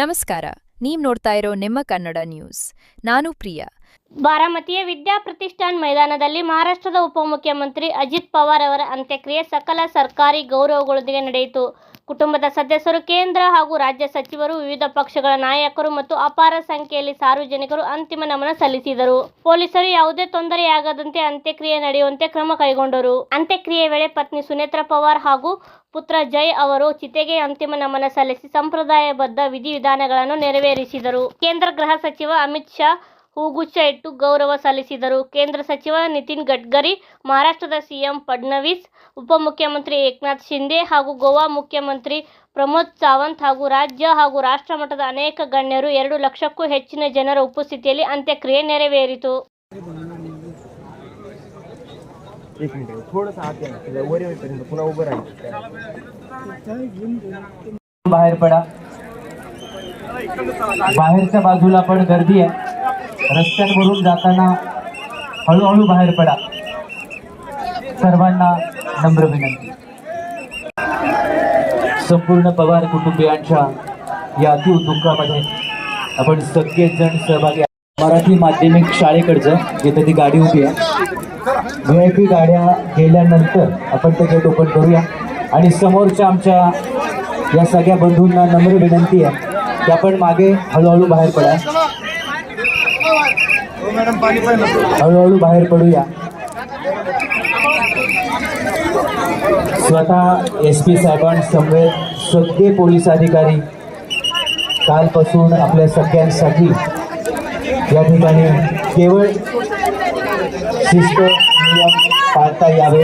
ನಮಸ್ಕಾರ. ನೀವು ನೋಡ್ತಾ ಇರೋ ನಿಮ್ಮ ಕನ್ನಡ ನ್ಯೂಸ್. ನಾನು ಪ್ರಿಯಾ. ಬಾರಾಮತಿಯ ವಿದ್ಯಾ ಪ್ರತಿಷ್ಠಾನ್ ಮೈದಾನದಲ್ಲಿ ಮಹಾರಾಷ್ಟ್ರದ ಉಪಮುಖ್ಯಮಂತ್ರಿ ಅಜಿತ್ ಪವಾರ್ ಅವರ ಅಂತ್ಯಕ್ರಿಯೆ ಸಕಲ ಸರ್ಕಾರಿ ಗೌರವಗಳೊಂದಿಗೆ ನಡೆಯಿತು. ಕುಟುಂಬದ ಸದಸ್ಯರು, ಕೇಂದ್ರ ಹಾಗೂ ರಾಜ್ಯ ಸಚಿವರು, ವಿವಿಧ ಪಕ್ಷಗಳ ನಾಯಕರು ಮತ್ತು ಅಪಾರ ಸಂಖ್ಯೆಯಲ್ಲಿ ಸಾರ್ವಜನಿಕರು ಅಂತಿಮ ನಮನ ಸಲ್ಲಿಸಿದರು. ಪೊಲೀಸರು ಯಾವುದೇ ತೊಂದರೆಯಾಗದಂತೆ ಅಂತ್ಯಕ್ರಿಯೆ ನಡೆಯುವಂತೆ ಕ್ರಮ ಕೈಗೊಂಡರು. ಅಂತ್ಯಕ್ರಿಯೆ ವೇಳೆ ಪತ್ನಿ ಸುನೇತ್ರಾ ಪವಾರ್ ಹಾಗೂ ಪುತ್ರ ಜಯ್ ಅವರು ಚಿತೆಗೆ ಅಂತಿಮ ನಮನ ಸಲ್ಲಿಸಿ ಸಂಪ್ರದಾಯಬದ್ಧ ವಿಧಿವಿಧಾನಗಳನ್ನು ನೆರವೇರಿಸಿದರು. ಕೇಂದ್ರ ಗೃಹ ಸಚಿವ ಅಮಿತ್ ಶಾ ಹೂಗುಚ್ಛ ಇಟ್ಟು ಗೌರವ ಸಲ್ಲಿಸಿದರು. ಕೇಂದ್ರ ಸಚಿವ ನಿತಿನ್ ಗಡ್ಕರಿ, ಮಹಾರಾಷ್ಟ್ರದ ಸಿಎಂ ಫಡ್ನವೀಸ್, ಉಪಮುಖ್ಯಮಂತ್ರಿ ಏಕನಾಥ್ ಶಿಂದೆ ಹಾಗೂ ಗೋವಾ ಮುಖ್ಯಮಂತ್ರಿ ಪ್ರಮೋದ್ ಸಾವಂತ್ ಹಾಗೂ ರಾಜ್ಯ ಹಾಗೂ ರಾಷ್ಟ್ರ ಮಟ್ಟದ ಅನೇಕ ಗಣ್ಯರು 2 ಲಕ್ಷಕ್ಕೂ ಹೆಚ್ಚಿನ ಜನರ ಉಪಸ್ಥಿತಿಯಲ್ಲಿ ಅಂತ್ಯಕ್ರಿಯೆ ನೆರವೇರಿತು. बाहेर पडा. बाहेरच्या बाजूला पण गर्दी आहे. रस्त्यांवरून जाताना हळूहळू बाहेर पडा. सर्वांना नम्र विनंती. संपूर्ण पवार कुटुंबियांच्या या अतिदुःखामध्ये आपण सगळेजण सहभागी. मराठी माध्यमिक शाळेकडचं जिथे ती गाडी उभी आहे, VIP गाड्या गेल्यानंतर आपण ते गेट ओपन करूया. आणि समोरच्या आमच्या या सगळ्या बंधूंना नम्र विनंती आहे की आपण मागे हळूहळू बाहेर पडा. हळूहळू बाहेर पडूया. स्वतः SP साहेबांसमवेत सगळे पोलीस अधिकारी कालपासून आपल्या सगळ्यांसाठी या ठिकाणी केवळ शिस्त नियम पाळता यावे.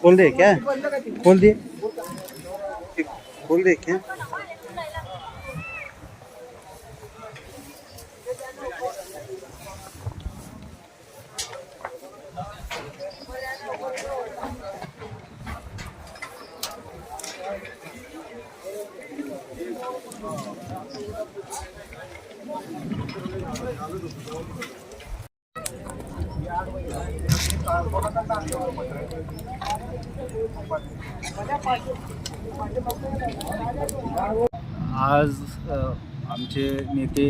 खोल दे क्या? खोल दे, खोल दे क्या? आज आमचे नेते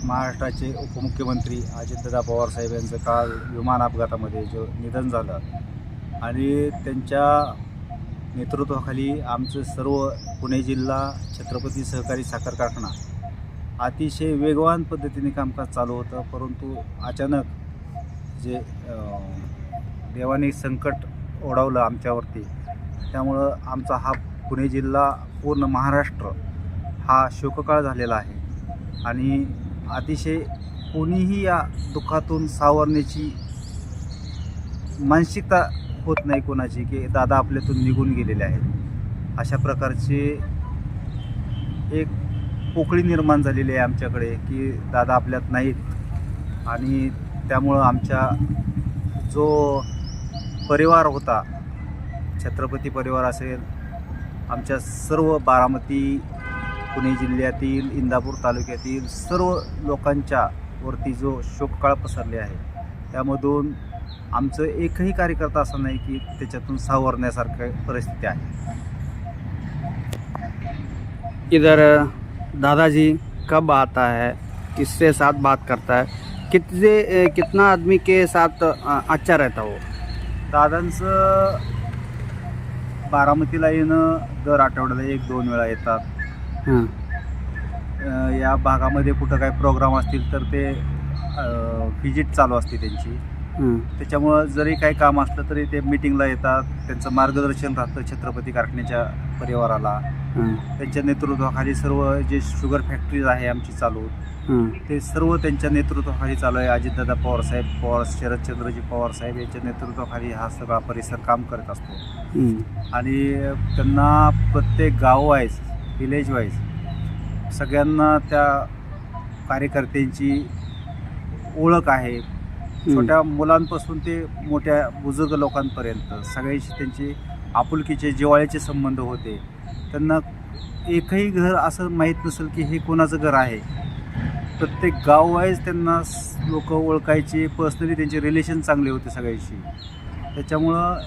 महाराष्ट्राचे उपमुख्यमंत्री अजितदादा पवार साहेब यांचं काल विमान अपघातामध्ये जो निधन झालं आणि त्यांच्या नेतृत्वाखाली आमचं सर्व पुणे जिल्हा छत्रपती सहकारी साखर कारखाना अतिशय वेगवान पद्धतीने कामकाज चालू होतं. परंतु अचानक जे देवाने संकट ओढवलं आमच्यावरती, त्यामुळं आमचा हा पुणे जिल्हा पूर्ण महाराष्ट्र हा शोककाळ झालेला आहे आणि अतिशय कोणीही या दुःखातून सावरण्याची मानसिकता होत नाही कोणाची की दादा आपल्यातून निघून गेलेले आहेत. अशा प्रकारचे एक पोकळी निर्माण झालेली आहे आमच्याकडे की दादा आपल्यात नाहीत आणि त्यामुळं आमच्या जो परिवार होता, छत्रपती परिवार असेल, आमच्या सर्व बारामती, पुणे जिल्ह्यातील, इंदापूर तालुक्यातील सर्व लोकांच्या वरती जो शोककाळ पसरले आहे, त्यामधून आमचं एकही कार्यकर्ता असं नाही की त्याच्यातून सावरण्यासारखं परिस्थिती आहे. इधर दादाजी कब आता है, किसके साथ बात करता है, कितना आदमी के साथ अच्छा रहता हो? दादांचं बारामतीला येणं दर आठवड्याला 1-2 वेळा येतात. हां. या भागामध्ये कुठं काही प्रोग्राम असतील तर ते व्हिजिट चालू असते त्यांची. त्याच्यामुळं जरी काही काम असलं तरी ते मीटिंगला येतात. त्यांचं मार्गदर्शन राहतं छत्रपती कारखान्याच्या परिवाराला. त्यांच्या नेतृत्वाखाली सर्व जे शुगर फॅक्टरीज आहे आमची चालू, ते सर्व त्यांच्या नेतृत्वाखाली चालू आहे. अजितदादा पवारसाहेब पवार, शरदचंद्रजी पवारसाहेब यांच्या नेतृत्वाखाली हा सगळा परिसर काम करत असतो. आणि त्यांना प्रत्येक गाव वाईज, विलेज वाईज सगळ्यांना त्या कार्यकर्त्यांची ओळख आहे. छोट्या मुलांपासून ते मोठ्या बुजुर्ग लोकांपर्यंत सगळ्यांशी त्यांचे आपुलकीचे, जिव्हाळ्याचे संबंध होते. त्यांना एकही घर असं माहीत नसेल की हे कोणाचं घर आहे. प्रत्येक गाव वाईज त्यांना लोक ओळखायचे, पर्सनली त्यांचे रिलेशन चांगले होते सगळ्यांशी. त्याच्यामुळं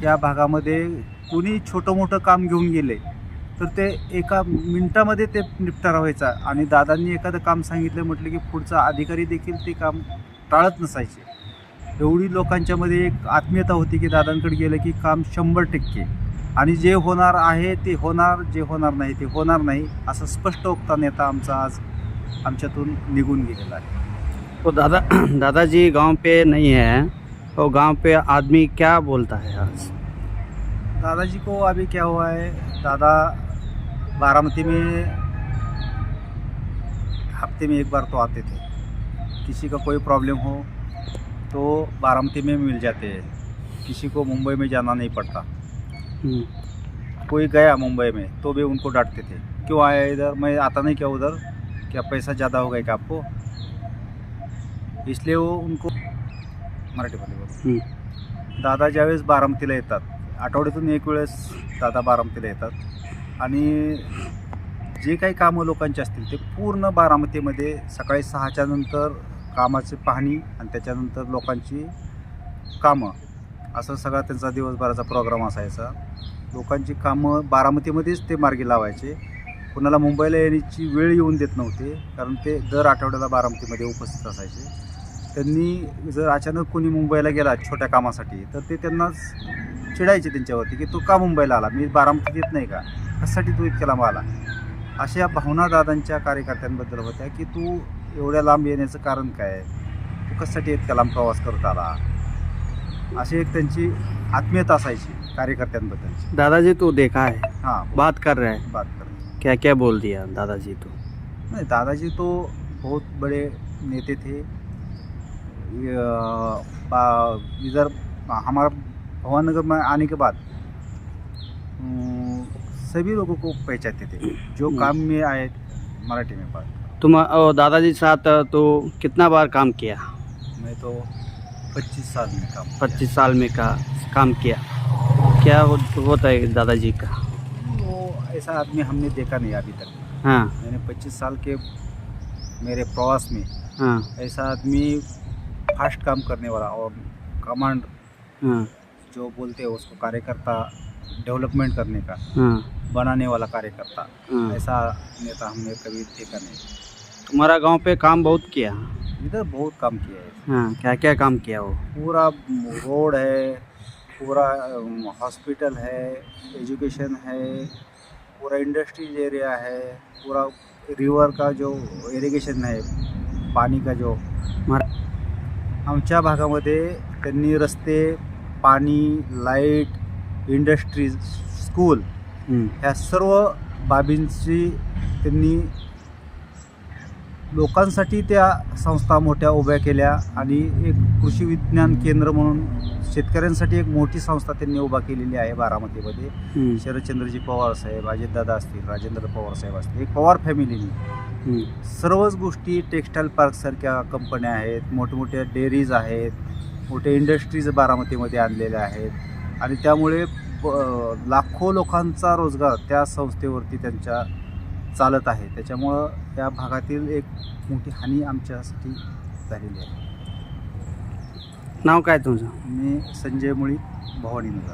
या भागामध्ये कोणी छोटं मोठं काम घेऊन गेले तर ते एका मिनटामध्ये ते निपटारा व्हायचा. आणि दादांनी एखादं काम सांगितलं म्हटलं की पुढचा अधिकारी देखील ते काम टाळत नसायचे. एवढी लोकांच्यामध्ये एक आत्मीयता होती की दादांकडे गेलं की काम 100%, आणि जे होणार आहे ते होणार, जे होणार नाही ते होणार नाही, असं स्पष्ट वक्ता नेता आमचा आज आमच्यातून निघून गेलेला आहे. तो दादाजी गांव पे नहीं है, तो गांव पे आदमी क्या बोलता है आज? दादाजी को अभी क्या हुआ है, दादा बारामती में हफ्ते में 1 बार तो आते थे. किसी का कोई प्रॉब्लम हो तो बारामती में मिल जाते हैं. किसी को मुंबई में जाना नहीं पड़ता. कोई गया मुंबई में तो भी उनको डांटते थे, क्यों आया इधर, मैं आता नहीं क्या उधर, क्या पैसा ज़्यादा हो गया क्या आपको. इसलिए वो उनको मराठीमध्ये बोलतो. दादा ज्यावेळेस बारामतीला येतात, आठवड्यातून 1 वेळेस दादा बारामतीला येतात आणि जे काही कामं लोकांचे असतील ते पूर्ण बारामतीमध्ये सकाळी 6च्या नंतर कामाची पाहणी आणि त्याच्यानंतर लोकांची कामं, असं सगळा त्यांचा दिवसभराचा प्रोग्राम असायचा. लोकांची कामं बारामतीमध्येच ते मार्गी लावायचे. कुणाला मुंबईला येण्याची वेळ येऊन देत नव्हते, कारण ते दर आठवड्याला बारामतीमध्ये उपस्थित असायचे. त्यांनी जर अचानक कोणी मुंबईला गेला छोट्या कामासाठी तर ते त्यांनाच चिडायचे त्यांच्यावरती की तू का मुंबईला आला, मी बारामतीत येत नाही का, कशासाठी तू इतक्या लांब आला. अशा भावना दादांच्या कार्यकर्त्यांबद्दल होत्या की तू एवढ्या लांब येण्याचं कारण काय, तू कशासाठी इतक्या लांब प्रवास करत आला, अशी एक त्यांची आत्मीयता असायची कार्यकर्त्यांबद्दल. दादाजी तो देखा है, हाँ बात कर रहे हैं, बात कर रहे. क्या क्या बोल दिया दादाजी? तो नहीं, दादाजी तो बहुत बड़े नेते थे. इधर हमारा भवानगर में आने के बाद सभी लोगों को पहचानते थे जो काम में आए. मराठी में बात. तुम दादाजी साथ तो कितना बार काम किया? मैं तो 25 साल में काम किया. 25 साल में काम किया. क्या होता है दादाजी का? वो ऐसा आदमी हमने देखा नहीं अभी तक. हाँ. मैंने 25 साल के मेरे प्रवास में हाँ. ऐसा आदमी फास्ट काम करने वाला और कमांड हाँ. जो बोलते हैं उसको कार्यकर्ता डेवलपमेंट करने का बनाने वाला कार्यकर्ता, ऐसा नेता हमने कभी देखा नहीं. तुम्हारा गांव पे काम बहुत किया? इधर बहुत काम किया है. हाँ. क्या क्या काम किया? वो पूरा रोड है, पूरा हॉस्पिटल है, एजुकेशन है, पूरा इंडस्ट्रीज एरिया है, पूरा रिवर का जो इरिगेशन है, पाणी का जो आमच्या भागामध्ये त्यांनी रस्ते, पाणी, लाईट, इंडस्ट्रीज, स्कूल ह्या सर्व बाबींची त्यांनी लोकांसाठी त्या संस्था मोठ्या उभ्या केल्या आणि एक कृषी विज्ञान केंद्र म्हणून शेतकऱ्यांसाठी एक मोठी संस्था त्यांनी उभा केलेली आहे बारामतीमध्ये. शरदचंद्रजी पवार साहेब, अजितदादा असतील, राजेंद्र पवार साहेब असतील, एक पवार फॅमिलीने सर्वच गोष्टी, टेक्स्टाईल पार्कसारख्या कंपन्या आहेत, मोठमोठ्या डेअरीज आहेत, मोठे इंडस्ट्रीज बारामतीमध्ये आणलेल्या आहेत आणि त्यामुळे लाखो लोकांचा रोजगार त्या संस्थेवरती त्यांच्या चालत आहे. त्याच्यामुळं या भागातील एक मोठी हानी आमच्यासाठी झालेली आहे. नाव काय तुमचं? मी संजय मुळी, भवानीनगर.